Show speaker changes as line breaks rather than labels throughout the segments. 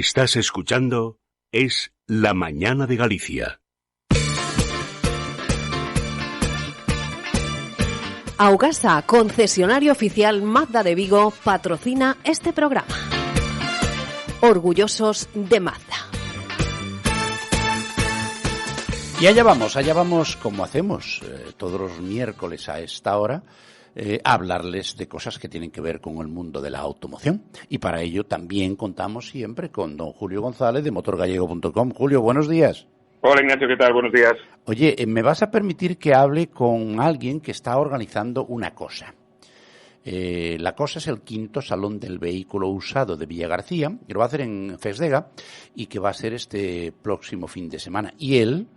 Estás escuchando Es la Mañana de Galicia.
Augasa, concesionario oficial Mazda de Vigo, patrocina este programa. Orgullosos de Mazda.
Y allá vamos como hacemos todos los miércoles a esta hora, a hablarles de cosas que tienen que ver con el mundo de la automoción. Y para ello también contamos siempre con don Julio González de motorgallego.com. Julio, buenos días.
Hola Ignacio, ¿qué tal? Buenos días.
Oye, ¿me vas a permitir que hable con alguien que está organizando una cosa? La cosa es el 5º Salón del Vehículo Usado de Villagarcía, que lo va a hacer en Fesdega y que va a ser este próximo fin de semana. Y él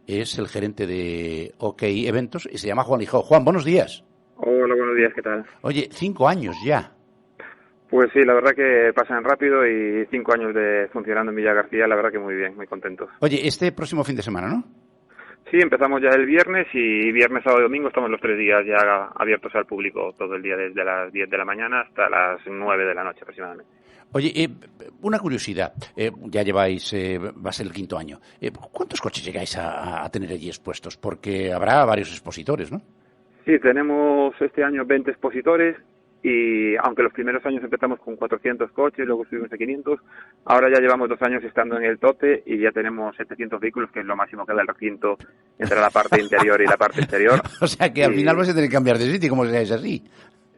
es el gerente de OK Eventos y se llama Juan Lijó. Juan, buenos días.
Hola, buenos días, ¿qué tal?
Oye, 5 años ya.
Pues sí, la verdad que pasan rápido y 5 años de funcionando en Villagarcía, la verdad que muy bien, muy contentos.
Oye, este próximo fin de semana, ¿no?
Sí, empezamos ya el viernes y viernes, sábado y domingo estamos los 3 días ya abiertos al público todo el día, desde las 10 de la mañana hasta las 9 de la noche aproximadamente.
Oye, una curiosidad, ya lleváis, va a ser el 5º año. ¿Cuántos coches llegáis a tener allí expuestos? Porque habrá varios expositores, ¿no?
Sí, tenemos este año 20 expositores y aunque los primeros años empezamos con 400 coches, luego subimos a 500, ahora ya llevamos 2 años estando en el tope y ya tenemos 700 vehículos, que es lo máximo que da el recinto entre la parte interior y la parte exterior.
O sea que al final vais a tener que cambiar de sitio, como seáis así.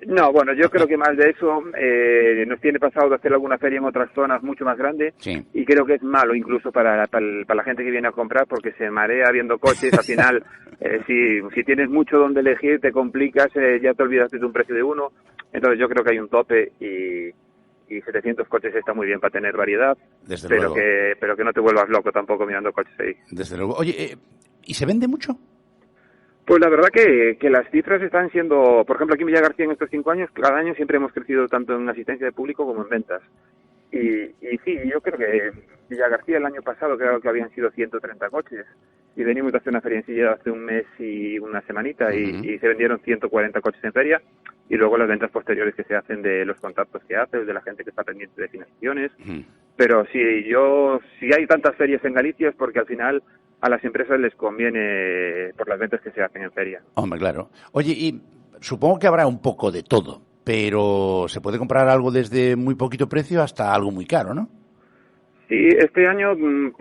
No, bueno, yo creo que más de eso nos tiene pasado de hacer alguna feria en otras zonas mucho más grande,
sí.
Y creo que es malo incluso para la gente que viene a comprar porque se marea viendo coches. Al final, si tienes mucho donde elegir, te complicas, ya te olvidas de un precio de uno. Entonces yo creo que hay un tope y 700 coches está muy bien para tener variedad,
Desde
pero
luego.
pero que no te vuelvas loco tampoco mirando coches ahí.
Desde luego. Oye, ¿y se vende mucho?
Pues la verdad que las cifras están siendo, por ejemplo, aquí en Villagarcía en estos 5 años, cada año siempre hemos crecido tanto en asistencia de público como en ventas. Y sí, yo creo que Villagarcía el año pasado creo que habían sido 130 coches. Y venimos de hacer una feria en Silla hace un mes y una semanita y se vendieron 140 coches en feria. Y luego las ventas posteriores que se hacen de los contactos que haces, de la gente que está pendiente de financiaciones. Pero si hay tantas ferias en Galicia es porque al final a las empresas les conviene por las ventas que se hacen en feria.
Hombre, claro. Oye, y supongo que habrá un poco de todo, pero se puede comprar algo desde muy poquito precio hasta algo muy caro, ¿no?
Sí, este año, un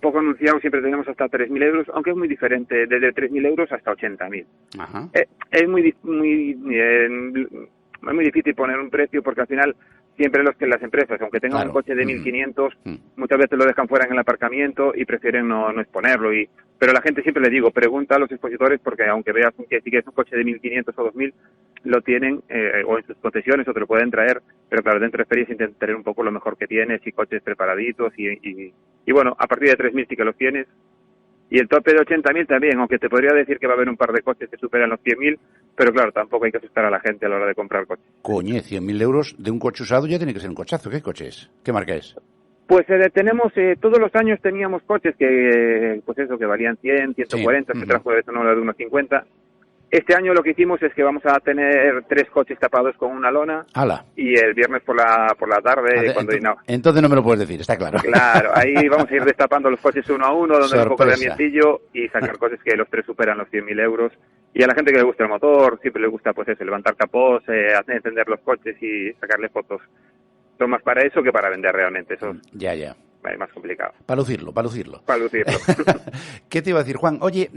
poco anunciado, siempre tenemos hasta 3.000 euros, aunque es muy diferente, desde 3.000 euros hasta 80.000.
Ajá.
Es muy difícil poner un precio porque al final siempre las empresas, aunque tengan
Claro.
un coche de 1.500, muchas veces lo dejan fuera en el aparcamiento y prefieren no exponerlo. Pero la gente siempre le digo, pregunta a los expositores porque aunque veas que si quieres un coche de 1.500 o 2.000, lo tienen o en sus concesiones o te lo pueden traer, pero claro, dentro de ferias intentan tener un poco lo mejor que tienes y coches preparaditos y bueno, a partir de 3.000 sí que los tienes. Y el tope de 80.000 también, aunque te podría decir que va a haber un par de coches que superan los 100.000, pero claro, tampoco hay que asustar a la gente a la hora de comprar coches.
Coño, 100.000 euros de un coche usado ya tiene que ser un cochazo. ¿Qué coche es? ¿Qué marca es?
Pues tenemos, todos los años teníamos coches que, pues eso, que valían 100, 140, se trajo de uno de unos 50. Este año lo que hicimos es que vamos a tener 3 coches tapados con una lona.
¡Hala!
Y el viernes por la tarde,
Entonces no me lo puedes decir, está claro.
Claro, ahí vamos a ir destapando los coches uno a uno, donde hay un poco de
Sorpresa.
ambientillo y sacar coches que los 3 superan los 100.000 euros. Y a la gente que le gusta el motor, siempre le gusta pues eso, levantar capós, encender los coches y sacarle fotos. Son más para eso que para vender realmente, eso
Ya.
es más complicado.
Para lucirlo.
Para lucirlo.
¿Qué te iba a decir, Juan? Oye,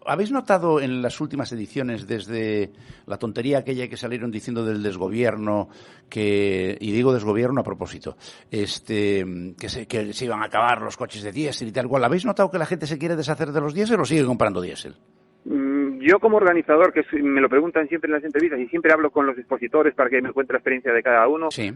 ¿habéis notado en las últimas ediciones, desde la tontería aquella que salieron diciendo del desgobierno, y digo desgobierno a propósito, que se iban a acabar los coches de diésel y tal cual? ¿Habéis notado que la gente se quiere deshacer de los diésel o sigue comprando diésel?
Yo como organizador, que me lo preguntan siempre en las entrevistas y siempre hablo con los expositores para que me cuente la experiencia de cada uno, sí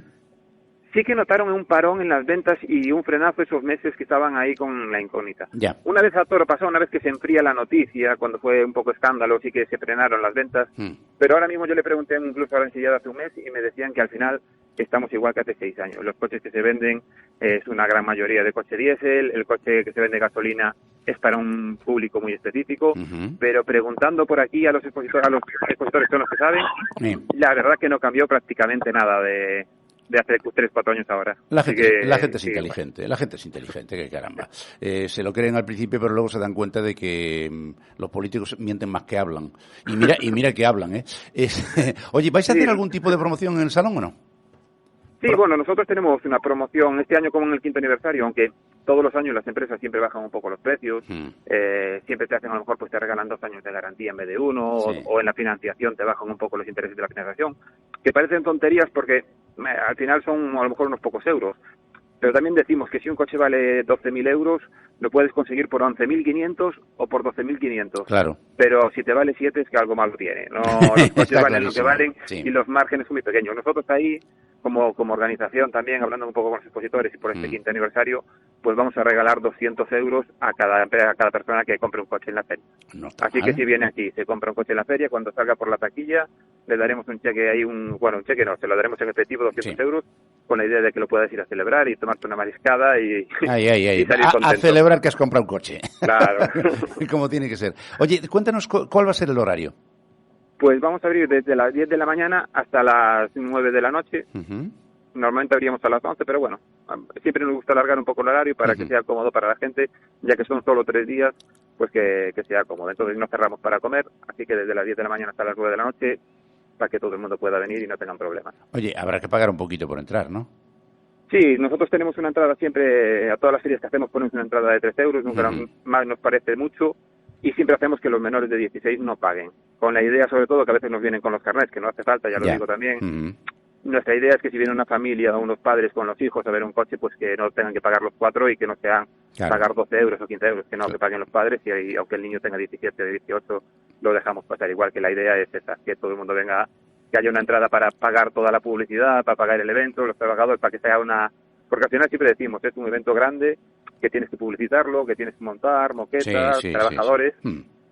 que notaron un parón en las ventas y un frenazo esos meses que estaban ahí con la incógnita.
Ya.
Una vez a toro pasado, una vez que se enfría la noticia, cuando fue un poco escándalo, sí que se frenaron las ventas. Pero ahora mismo yo le pregunté incluso a la ensillada hace un mes y me decían que al final estamos igual que hace 6 años. Los coches que se venden es una gran mayoría de coche diésel, el coche que se vende gasolina es para un público muy específico, pero preguntando por aquí a los expositores, que son los que saben, la verdad que no cambió prácticamente nada de de hace 3-4 años ahora.
La gente es inteligente, que caramba. Se lo creen al principio, pero luego se dan cuenta de que los políticos mienten más que hablan. Y mira que hablan, ¿eh? Oye, ¿vais a hacer algún tipo de promoción en el salón o no?
Sí, bueno, nosotros tenemos una promoción este año como en el 5º aniversario, aunque todos los años las empresas siempre bajan un poco los precios, siempre te hacen, a lo mejor, pues te regalan 2 años de garantía en vez de 1, o en la financiación te bajan un poco los intereses de la financiación, que parecen tonterías porque al final son a lo mejor unos pocos euros. Pero también decimos que si un coche vale 12.000 euros, lo puedes conseguir por 11.500 o por 12.500.
Claro.
Pero si te vale 7 es que algo malo tiene. No, los coches valen lo que valen y los márgenes son muy pequeños. Nosotros ahí, como organización también, hablando un poco con los expositores y por este 5º aniversario, pues vamos a regalar 200 euros a cada persona que compre un coche en la feria.
No está
Así
mal.
que si viene aquí, se compra un coche en la feria, cuando salga por la taquilla, le daremos un cheque ahí, un cheque no, se lo daremos en efectivo, 200 euros, con la idea de que lo puedas ir a celebrar y tomarte una mariscada y salir contento.
A celebrar que has comprado un coche.
Claro.
Como tiene que ser. Oye, cuéntanos cuál va a ser el horario.
Pues vamos a abrir desde las 10 de la mañana hasta las 9 de la noche. Normalmente abríamos a las 11, pero bueno, siempre nos gusta alargar un poco el horario para que sea cómodo para la gente, ya que son solo 3 días, pues que sea cómodo. Entonces no cerramos para comer, así que desde las 10 de la mañana hasta las 9 de la noche, para que todo el mundo pueda venir y no tengan problemas.
Oye, habrá que pagar un poquito por entrar, ¿no?
Sí, nosotros tenemos una entrada siempre, a todas las ferias que hacemos ponemos una entrada de 3 euros, nunca más nos parece mucho, y siempre hacemos que los menores de 16 no paguen. Con la idea, sobre todo, que a veces nos vienen con los carnets, que no hace falta, ya lo digo también. Nuestra idea es que si viene una familia o unos padres con los hijos a ver un coche, pues que no tengan que pagar los 4 y que no sean pagar 12 euros o 15 euros, que no, que paguen los padres y aunque el niño tenga 17 o 18, lo dejamos pasar. Igual que la idea es esa, que todo el mundo venga, que haya una entrada para pagar toda la publicidad, para pagar el evento, los trabajadores, para que sea una... Porque al final siempre decimos, es un evento grande, que tienes que publicitarlo, que tienes que montar, moquetas, trabajadores...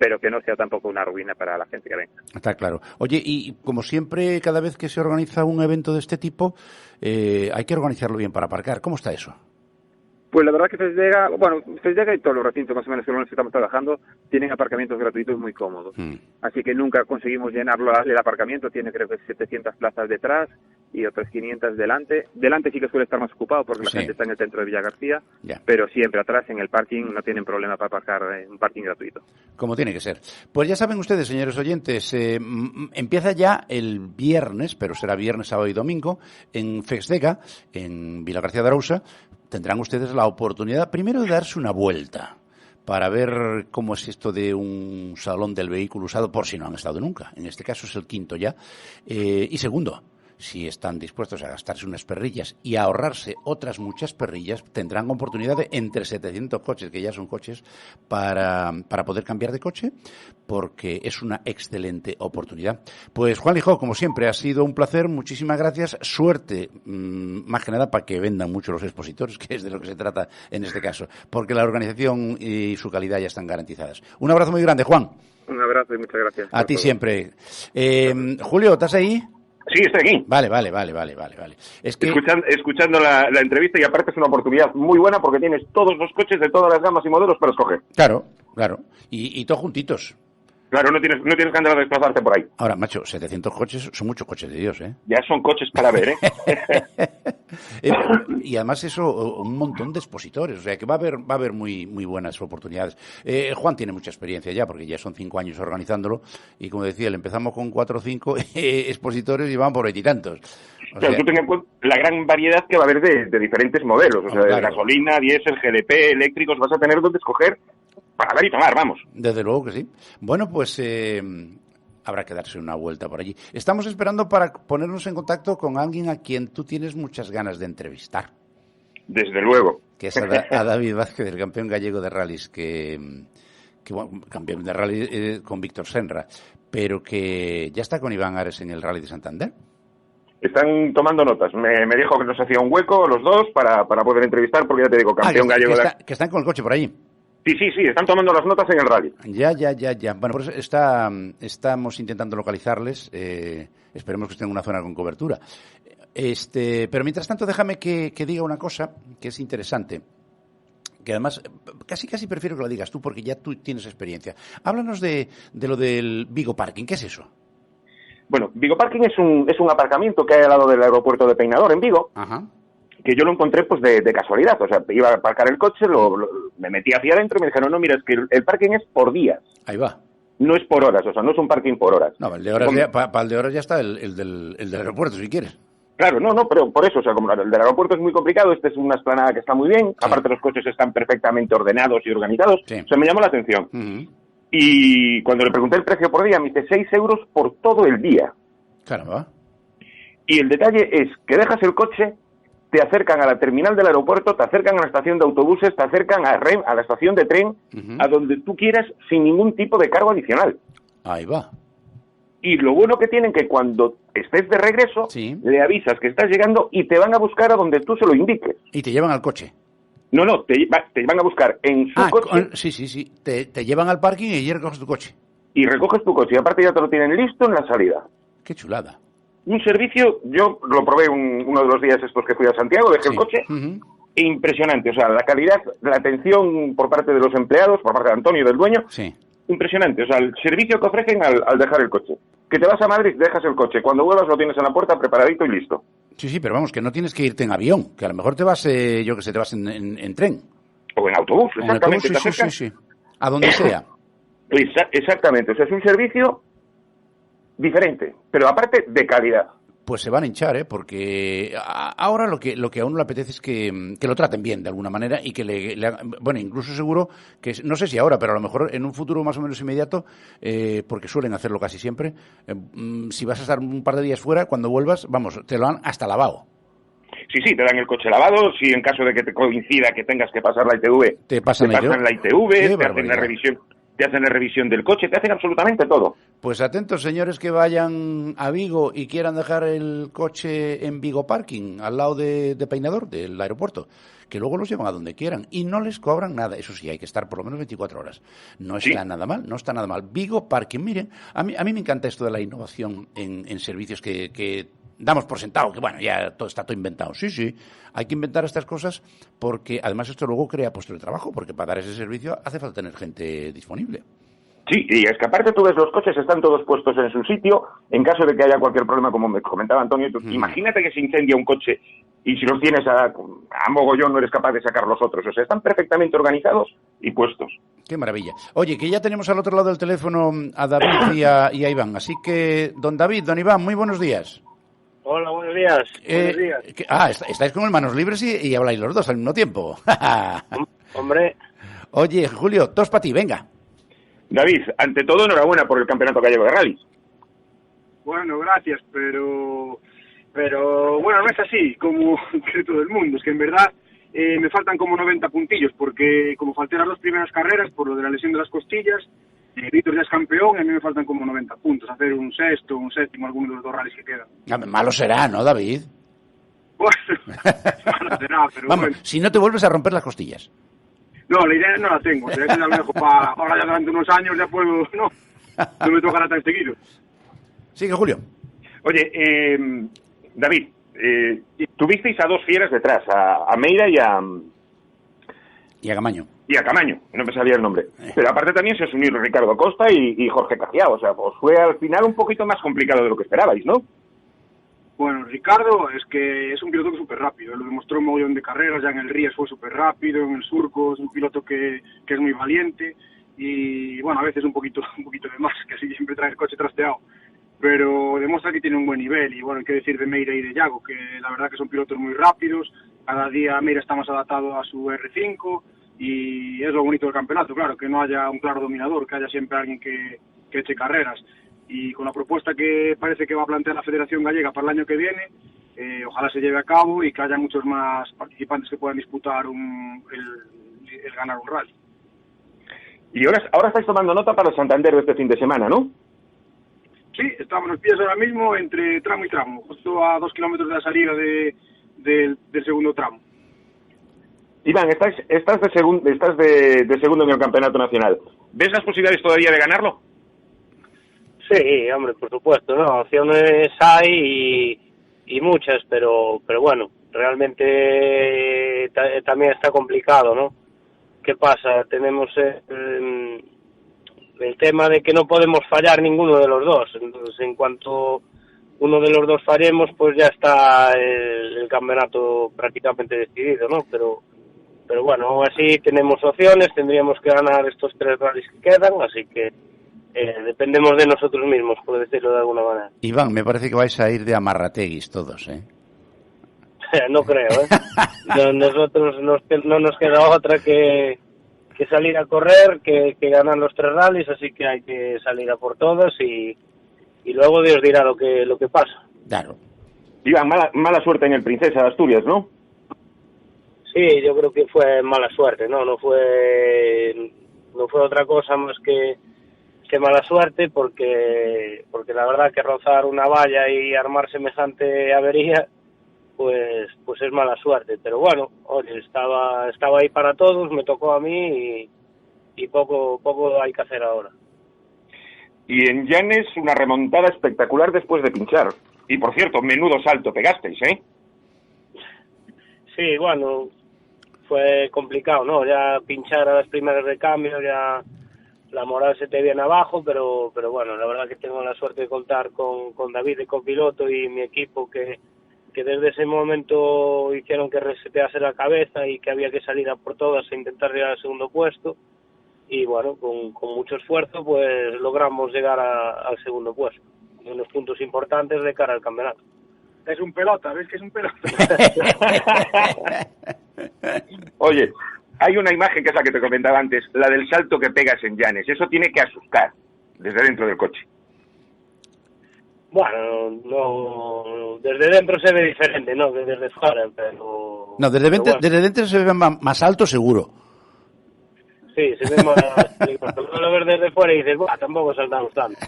pero que no sea tampoco una ruina para la gente que venga.
Está claro. Oye, y como siempre, cada vez que se organiza un evento de este tipo, hay que organizarlo bien para aparcar. ¿Cómo está eso?
Pues la verdad que Fesdega y todos los recintos más o menos en los que estamos trabajando tienen aparcamientos gratuitos muy cómodos. Así que nunca conseguimos llenarlo el aparcamiento, tiene creo que 700 plazas detrás y otras 500 delante. Delante sí que suele estar más ocupado porque la gente está en el centro de Villagarcía, pero siempre atrás en el parking no tienen problema para aparcar en un parking gratuito.
Como tiene que ser. Pues ya saben ustedes, señores oyentes, empieza ya el viernes, pero será viernes, sábado y domingo, en Fesdega, en Villagarcía de Arousa. Tendrán ustedes la oportunidad, primero, de darse una vuelta para ver cómo es esto de un salón del vehículo usado, por si no han estado nunca. En este caso es el 5º ya. Y segundo, si están dispuestos a gastarse unas perrillas y a ahorrarse otras muchas perrillas, tendrán oportunidad de entre 700 coches, que ya son coches, para poder cambiar de coche, porque es una excelente oportunidad. Pues Juan Lijó, como siempre, ha sido un placer, muchísimas gracias, suerte, más que nada para que vendan mucho los expositores, que es de lo que se trata en este caso, porque la organización y su calidad ya están garantizadas. Un abrazo muy grande, Juan.
Un abrazo y muchas gracias.
A ti siempre. Julio, ¿estás ahí?
Sí, estoy aquí.
Vale. Es que...
Escuchando la entrevista, y aparte es una oportunidad muy buena porque tienes todos los coches de todas las gamas y modelos para escoger.
Claro. Y todos juntitos.
Claro, no tienes que andar a desplazarte por ahí.
Ahora, macho, 700 coches son muchos coches de Dios, ¿eh?
Ya son coches para ver,
Y además eso, un montón de expositores, o sea que va a haber muy buenas oportunidades. Juan tiene mucha experiencia ya, porque ya son 5 años organizándolo, y como decía, le empezamos con 4 o 5 expositores y van por 20 y tantos.
Pero tú ten en cuenta la gran variedad que va a haber de diferentes modelos, o sea, de gasolina, diésel, GLP, eléctricos, vas a tener donde escoger para ver y tomar, vamos.
Desde luego que sí. Bueno, pues habrá que darse una vuelta por allí. Estamos esperando para ponernos en contacto con alguien a quien tú tienes muchas ganas de entrevistar.
Desde luego.
Que es a David Vázquez, el campeón gallego de rallies, que bueno, campeón de rally con Víctor Senra, pero que ya está con Iván Ares en el Rally de Santander.
Están tomando notas. Me dijo que nos hacía un hueco los dos para poder entrevistar, porque ya te digo, campeón gallego
que están con el coche por allí.
Sí, están tomando las notas en el rally.
Ya. Bueno, por eso estamos intentando localizarles. Esperemos que estén en una zona con cobertura. Pero mientras tanto, déjame que diga una cosa que es interesante. Que además, casi prefiero que lo digas tú, porque ya tú tienes experiencia. Háblanos de lo del Vigo Parking. ¿Qué es eso?
Bueno, Vigo Parking es un aparcamiento que hay al lado del aeropuerto de Peinador, en Vigo,
Ajá.
que yo lo encontré pues de casualidad. O sea, iba a aparcar el coche, me metí hacia adentro y me dijeron, no, mira, es que el parking es por días.
Ahí va.
No es por horas, o sea, no es un parking por horas.
No, el de horas para el de horas ya está el del aeropuerto, si quieres.
Claro, no, pero por eso, o sea, como el del aeropuerto es muy complicado, este es una explanada que está muy bien,
Sí.
aparte los coches están perfectamente ordenados y organizados,
Sí.
o sea, me llamó la atención.
Uh-huh.
Y cuando le pregunté el precio por día, me dice 6 euros por todo el día.
Caramba.
Y el detalle es que dejas el coche, te acercan a la terminal del aeropuerto, te acercan a la estación de autobuses, te acercan a la estación de tren,
Uh-huh.
a donde tú quieras, sin ningún tipo de cargo adicional.
Ahí va.
Y lo bueno que tienen que cuando estés de regreso,
Sí.
le avisas que estás llegando y te van a buscar a donde tú se lo indiques.
Y te llevan al coche.
No, te van a buscar en su coche
Sí. Te llevan al parking y allí recoges tu coche.
y recoges tu coche. Y aparte ya te lo tienen listo en la salida.
Qué chulada.
Un servicio, yo lo probé uno de los días estos que fui a Santiago, dejé el coche,
Uh-huh.
impresionante. O sea, la calidad, la atención por parte de los empleados, por parte de Antonio, del dueño,
Sí.
impresionante. O sea, el servicio que ofrecen al dejar el coche. Que te vas a Madrid, dejas el coche. Cuando vuelvas lo tienes en la puerta preparadito y listo.
Sí, pero vamos, que no tienes que irte en avión, que a lo mejor te vas, yo que sé, te vas en tren.
O en autobús,
En
exactamente.
autobús,
te acercan.
sí. A donde sea.
Exactamente. O sea, es un servicio diferente, pero aparte de calidad.
Pues se van a hinchar, ¿eh? Porque ahora lo que a uno le apetece es que lo traten bien de alguna manera y que le hagan, bueno, incluso seguro que, no sé si ahora, pero a lo mejor en un futuro más o menos inmediato, porque suelen hacerlo casi siempre, si vas a estar un par de días fuera, cuando vuelvas, vamos, te lo han hasta lavado.
Sí, te dan el coche lavado, si en caso de que te coincida que tengas que pasar la ITV,
Te pasan la
ITV,
Qué
te hacen la revisión. Te hacen la revisión del coche, te hacen absolutamente todo.
Pues atentos, señores que vayan a Vigo y quieran dejar el coche en Vigo Parking, al lado de Peinador, del aeropuerto, que luego los llevan a donde quieran y no les cobran nada. Eso sí, hay que estar por lo menos 24 horas. No está nada mal, no está nada mal. Vigo Parking, miren, a mí me encanta esto de la innovación en servicios que damos por sentado, que bueno, ya está todo inventado. Sí, hay que inventar estas cosas porque además esto luego crea puestos de trabajo, porque para dar ese servicio hace falta tener gente disponible.
Sí, y es que aparte tú ves los coches, están todos puestos en su sitio, en caso de que haya cualquier problema, como me comentaba Antonio, imagínate que se incendia un coche y si los tienes a mogollón no eres capaz de sacar los otros. O sea, están perfectamente organizados y puestos.
Qué maravilla. Oye, que ya tenemos al otro lado del teléfono a David y a Iván, así que, don David, don Iván, muy buenos días.
Hola, buenos días. Buenos días.
Estáis con manos libres y habláis los dos al mismo tiempo.
Hombre.
Oye, Julio, todos para ti, venga.
David, ante todo, enhorabuena por el Campeonato Gallego de Rally.
Bueno, gracias, pero bueno, no es así como cree todo el mundo. Es que en verdad me faltan como 90 puntillos, porque como falté las dos primeras carreras por lo de la lesión de las costillas, Víctor ya es campeón y a mí me faltan como 90 puntos, hacer un sexto, un séptimo, alguno de los dos rallies que quedan.
Malo será, ¿no, David?
Bueno, malo será, pero
vamos,
bueno.
Si no te vuelves a romper las costillas.
No, la idea no la tengo, o sea, que ya lo dejo para ahora ya durante unos años, ya puedo, no me tocará tan seguido.
Sigue, Julio.
Oye, David, tuvisteis a dos fieras detrás, a Meira y a
Camaño.
Y a Camaño, no me sabía el nombre. Pero aparte también se unieron Ricardo Costa y Jorge Cajiao, o sea, pues fue al final un poquito más complicado de lo que esperabais, ¿no?
Bueno, Ricardo es que es un piloto súper rápido, lo demostró un mogollón de carreras, ya en el Rías fue súper rápido, en el Surco es un piloto que es muy valiente y bueno, a veces un poquito de más, que así siempre trae el coche trasteado, pero demuestra que tiene un buen nivel y bueno, hay que decir de Meira y de Yago, que la verdad que son pilotos muy rápidos, cada día Meira está más adaptado a su R5 y es lo bonito del campeonato, claro, que no haya un claro dominador, que haya siempre alguien que eche carreras. Y con la propuesta que parece que va a plantear la Federación Gallega para el año que viene, ojalá se lleve a cabo y que haya muchos más participantes que puedan disputar el ganar un rally.
Y ahora estáis tomando nota para el Santander de este fin de semana, ¿no?
Sí, estamos en los pies ahora mismo entre tramo y tramo, justo a 2 kilómetros de la salida del segundo tramo.
Iván, estás de segundo en el campeonato nacional. ¿Ves las posibilidades todavía de ganarlo?
Sí, hombre, por supuesto, ¿no? Opciones hay y muchas, pero bueno, realmente también está complicado, ¿no? ¿Qué pasa? Tenemos el tema de que no podemos fallar ninguno de los dos. Entonces, en cuanto uno de los dos fallemos, pues ya está el campeonato prácticamente decidido, ¿no? Pero bueno, aún así tenemos opciones, tendríamos que ganar estos 3 rallies que quedan, así que dependemos de nosotros mismos, por decirlo de alguna manera.
Iván, me parece que vais a ir de amarrateguis todos, ¿eh?
No creo, Nosotros no nos queda otra que salir a correr, que ganar los 3 rallies, así que hay que salir a por todos y luego Dios dirá lo que pasa.
Claro.
Iván, mala suerte en el Princesa de Asturias, ¿no?
Sí, yo creo que fue mala suerte, no fue otra cosa más que mala suerte, porque la verdad que rozar una valla y armar semejante avería, pues es mala suerte. Pero bueno, oye, estaba ahí para todos, me tocó a mí y poco hay que hacer ahora.
Y en Llanes una remontada espectacular después de pinchar. Y por cierto, menudo salto pegasteis, ¿eh?
Sí, bueno, fue complicado, ¿no? Ya pinchar a las primeras de cambio, ya la moral se te viene abajo, pero bueno, la verdad que tengo la suerte de contar con David de copiloto y mi equipo que desde ese momento hicieron que resetease la cabeza y que había que salir a por todas e intentar llegar al segundo puesto. Y bueno, con mucho esfuerzo pues logramos llegar al segundo puesto, unos puntos importantes de cara al campeonato.
Es un pelota, ¿ves que es un pelota?
Oye, hay una imagen que es la que te comentaba antes, la del salto que pegas en Llanes. Eso tiene que asustar desde dentro del coche.
Bueno, no, desde dentro se ve diferente, ¿no? Que desde fuera, pero...
No, desde dentro se ve más alto seguro.
Sí, se ve más... Cuando lo ves desde fuera y dices, ¡buah! Tampoco saltamos tanto.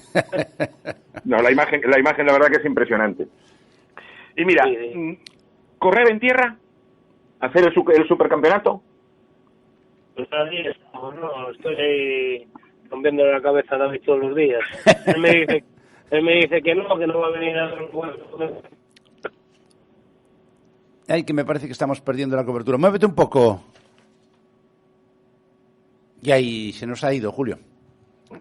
No, la imagen la verdad que es impresionante. Y mira, sí. ¿Correr en tierra? ¿Hacer el supercampeonato?
Pues así estamos, no, estoy ahí rompiendo la cabeza a David todos los días. Él me dice que no va a venir a dar un juego.
Ay, que me parece que estamos perdiendo la cobertura. Muévete un poco. Y ahí se nos ha ido, Julio.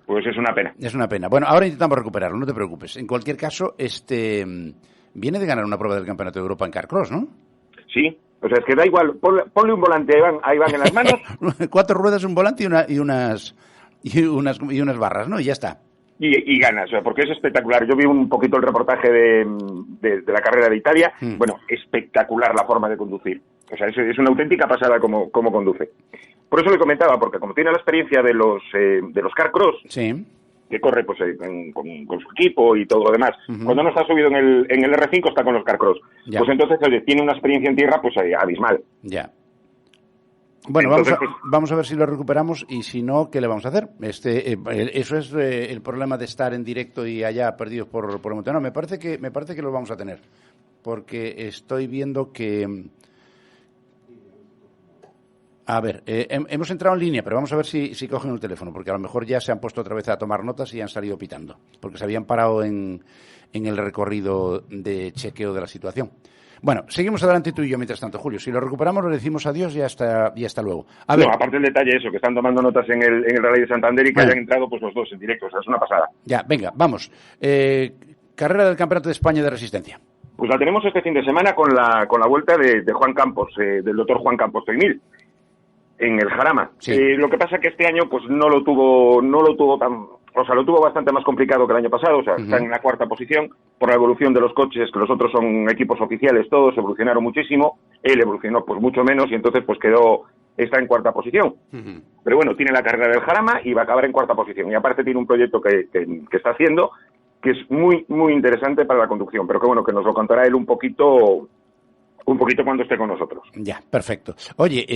Pues es una pena.
Es una pena. Bueno, ahora intentamos recuperarlo, no te preocupes. En cualquier caso, viene de ganar una prueba del Campeonato de Europa en Carcross, ¿no?
Sí, o sea, es que da igual. Ponle un volante a Iván en las manos.
4 ruedas, un volante y unas barras, ¿no? Y ya está.
Y ganas, o sea, porque es espectacular. Yo vi un poquito el reportaje de la carrera de Italia. Bueno, espectacular la forma de conducir. O sea, es una auténtica pasada como conduce. Por eso le comentaba, porque como tiene la experiencia de los Carcross,
sí,
que corre pues con su equipo y todo lo demás. Cuando no está subido en el R5 está con los Carcross. Ya. Pues entonces tiene una experiencia en tierra pues abismal.
Ya. Bueno, entonces, vamos a ver si lo recuperamos y si no, ¿qué le vamos a hacer? Eso es el problema de estar en directo y allá perdidos por el monte. No, me parece que lo vamos a tener, porque estoy viendo que... A ver, hemos entrado en línea, pero vamos a ver si cogen el teléfono, porque a lo mejor ya se han puesto otra vez a tomar notas y han salido pitando, porque se habían parado en el recorrido de chequeo de la situación. Bueno, seguimos adelante tú y yo mientras tanto, Julio. Si lo recuperamos, le decimos adiós y hasta luego. A ver.
No, aparte el detalle eso, que están tomando notas en el Rally de Santander y que hayan entrado pues los dos en directo, o sea, es una pasada.
Ya, venga, vamos. Carrera del Campeonato de España de Resistencia.
Pues la tenemos este fin de semana con la vuelta de Juan Campos, del doctor Juan Campos Tecnil, en el Jarama.
Sí.
Lo que pasa que este año pues no lo tuvo tan... O sea, lo tuvo bastante más complicado que el año pasado, o sea, está en la 4ª posición por la evolución de los coches, que los otros son equipos oficiales, todos evolucionaron muchísimo, él evolucionó pues mucho menos y entonces pues está en 4ª posición. Pero bueno, tiene la carrera del Jarama y va a acabar en 4ª posición. Y aparte tiene un proyecto que está haciendo que es muy, muy interesante para la conducción, pero que bueno, que nos lo contará él un poquito cuando esté con nosotros.
Ya, perfecto. Oye,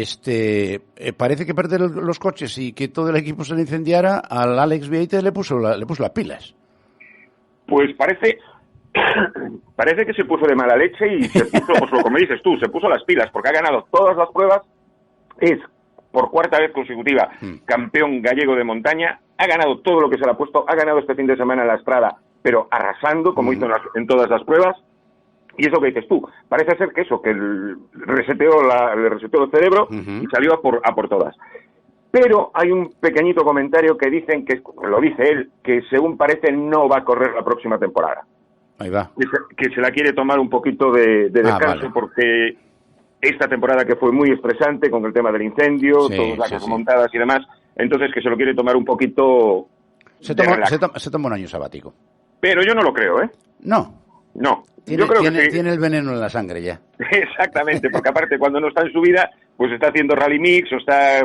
parece que perder los coches y que todo el equipo se le incendiara, al Alex Vieite le puso las pilas.
Pues parece que se puso de mala leche y se puso, pues como dices tú, se puso las pilas, porque ha ganado todas las pruebas, es por 4ª vez consecutiva campeón gallego de montaña, ha ganado todo lo que se le ha puesto, ha ganado este fin de semana en la Estrada, pero arrasando, como hizo en todas las pruebas. Y es lo que dices tú, parece ser que le reseteó el cerebro y salió a por todas. Pero hay un pequeñito comentario que dicen que, lo dice él, que según parece no va a correr la próxima temporada.
Ahí va.
Que se la quiere tomar un poquito de descanso,
vale.
Porque esta temporada que fue muy estresante con el tema del incendio,
Sí,
todas las
sí.
montadas y demás, entonces que se lo quiere tomar un poquito
Se
de relax.
toma un año sabático.
Pero yo no lo creo, ¿eh?
No.
No. Yo creo que sí.
Tiene el veneno en la sangre ya.
Exactamente, porque aparte cuando no está en subida, pues está haciendo rally mix o está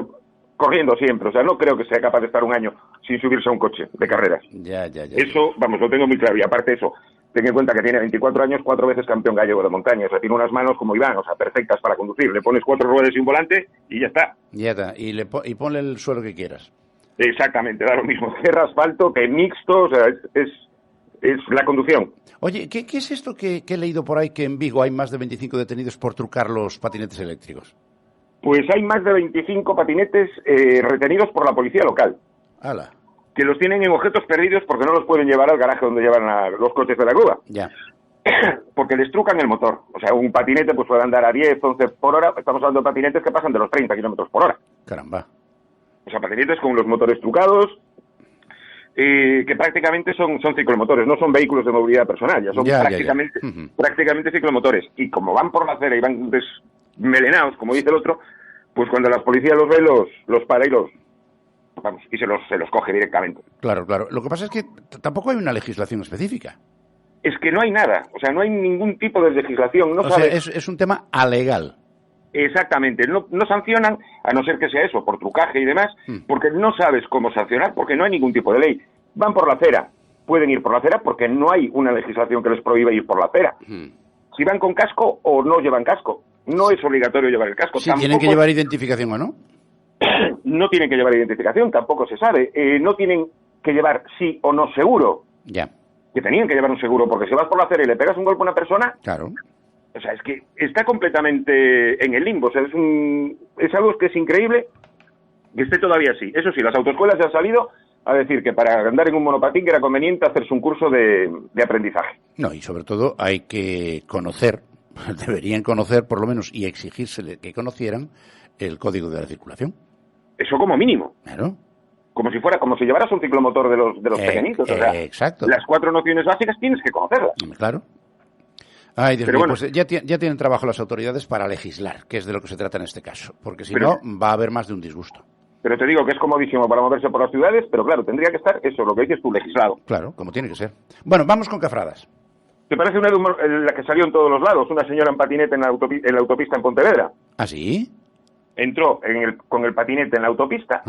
corriendo siempre. O sea, no creo que sea capaz de estar un año sin subirse a un coche de carreras.
Ya.
Eso, vamos, lo tengo muy claro. Y aparte eso, ten en cuenta que tiene 24 años, 4 veces campeón gallego de montaña. O sea, tiene unas manos como Iván, o sea, perfectas para conducir. Le pones 4 ruedas y un volante y ya está.
Ya está. Y ponle el suelo que quieras.
Exactamente, da lo mismo. Tierra, asfalto, que mixto, o sea, es la conducción.
Oye, ¿qué es esto que he leído por ahí que en Vigo hay más de 25 detenidos por trucar los patinetes eléctricos?
Pues hay más de 25 patinetes retenidos por la policía local.
¡Hala!
Que los tienen en objetos perdidos porque no los pueden llevar al garaje donde llevan los coches de la grúa.
Ya.
Porque les trucan el motor. O sea, un patinete pues puede andar a 10, 11 por hora. Estamos hablando de patinetes que pasan de los 30 kilómetros por hora.
Caramba.
O sea, patinetes con los motores trucados, que prácticamente son ciclomotores, no son vehículos de movilidad personal, ya son prácticamente ciclomotores. Y como van por la acera y van desmelenados, como dice el otro, pues cuando la policía los ve, los para y se los coge directamente.
Claro. Lo que pasa es que tampoco hay una legislación específica.
Es que no hay nada, o sea, no hay ningún tipo de legislación. No
o
sabes...
sea, es un tema alegal.
Exactamente, no sancionan, a no ser que sea eso, por trucaje y demás, porque no sabes cómo sancionar, porque no hay ningún tipo de ley. Van por la acera, pueden ir por la acera porque no hay una legislación que les prohíba ir por la acera. Si van con casco o no llevan casco, no es obligatorio llevar el casco.
Sí, tampoco... ¿Tienen que llevar identificación o no?
No tienen que llevar identificación, tampoco se sabe. No tienen que llevar sí o no seguro.
Ya.
Que tenían que llevar un seguro, porque si vas por la acera y le pegas un golpe a una persona...
Claro.
O sea, es que está completamente en el limbo. O sea, es algo que es increíble que esté todavía así. Eso sí, las autoescuelas ya han salido a decir que para andar en un monopatín era conveniente hacerse un curso de aprendizaje.
No, y sobre todo hay que conocer, deberían conocer por lo menos y exigírsele que conocieran el código de la circulación.
Eso como mínimo.
Claro.
Como si llevaras un ciclomotor de los pequeñitos. O sea,
exacto.
Las 4 nociones básicas tienes que conocerlas.
Claro. Ay, Dios
Pero
mío,
bueno,
pues ya tienen trabajo las autoridades para legislar, que es de lo que se trata en este caso, porque si
pero,
no va a haber más de un disgusto.
Pero te digo que es comodísimo para moverse por las ciudades, pero claro, tendría que estar eso, lo que dices tú, legislado.
Claro, como tiene que ser. Bueno, vamos con cafradas.
¿Te parece una de la que salió en todos los lados? Una señora en patinete en la autopista en Pontevedra.
¿Ah, sí?
Entró con el patinete en la autopista,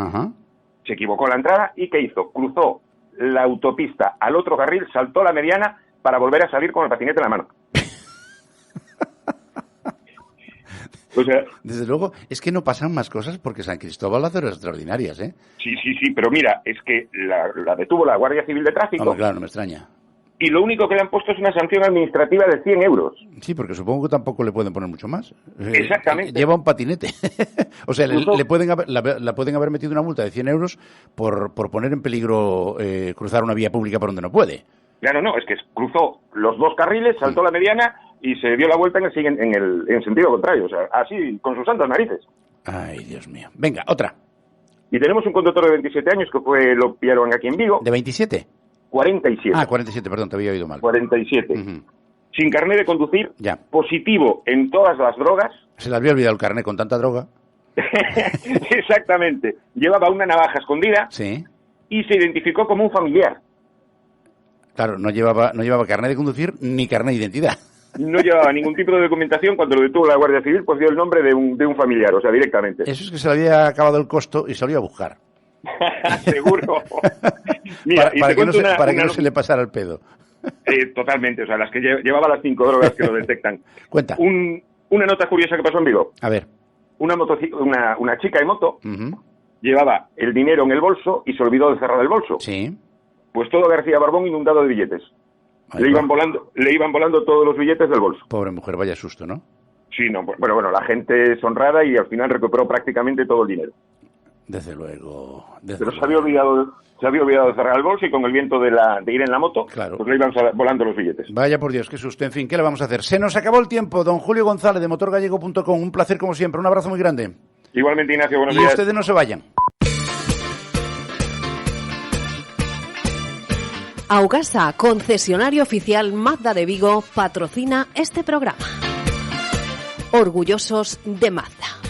se equivocó la entrada y ¿qué hizo? Cruzó la autopista al otro carril, saltó la mediana para volver a salir con el patinete en la mano. O sea,
desde luego, es que no pasan más cosas porque San Cristóbal hace horas extraordinarias, ¿eh?
Sí, pero mira, es que la detuvo la Guardia Civil de Tráfico.
Hombre, claro, no me extraña.
Y lo único que le han puesto es una sanción administrativa de 100 euros.
Sí, porque supongo que tampoco le pueden poner mucho más.
Exactamente.
Lleva un patinete. O sea, le pueden haber metido una multa de 100 euros por poner en peligro cruzar una vía pública por donde no puede.
Claro, no, es que cruzó los dos carriles, saltó la mediana y se dio la vuelta en el sentido contrario. O sea, así, con sus santas narices.
Ay, Dios mío. Venga, otra.
Y tenemos un conductor de 27 años que lo pillaron aquí en Vigo.
¿De 27?
47.
Ah, 47, perdón, te había oído mal.
47. Sin carné de conducir, positivo en todas las drogas.
Se le había olvidado el carné con tanta droga.
Exactamente. Llevaba una navaja escondida.
Sí.
Y se identificó como un familiar.
Claro, no llevaba carné de conducir ni carné de identidad.
No llevaba ningún tipo de documentación. Cuando lo detuvo la Guardia Civil, pues dio el nombre de un familiar, o sea, directamente.
Eso es que se le había acabado el costo y se lo iba a buscar.
Seguro. Mira,
para que no se le pasara el pedo.
Totalmente, o sea, las que llevaba las 5 drogas que lo detectan.
Cuenta.
Una nota curiosa que pasó en Vigo.
A ver.
Una chica en moto llevaba el dinero en el bolso y se olvidó de cerrar el bolso.
Sí.
Pues todo García Barbón inundado de billetes. Le iban volando todos los billetes del bolso.
Pobre mujer, vaya susto, ¿no?
Sí, no, bueno, la gente es honrada y al final recuperó prácticamente todo el dinero.
Desde luego.
Pero se había olvidado de cerrar el bolso y con el viento de ir en la moto,
claro,
pues le iban volando los billetes.
Vaya por Dios, qué susto. En fin, ¿qué le vamos a hacer? Se nos acabó el tiempo. Don Julio González, de motorgallego.com. Un placer como siempre. Un abrazo muy grande.
Igualmente, Ignacio, buenos días.
Y ustedes no se vayan.
Augasa, concesionario oficial Mazda de Vigo, patrocina este programa. Orgullosos de Mazda.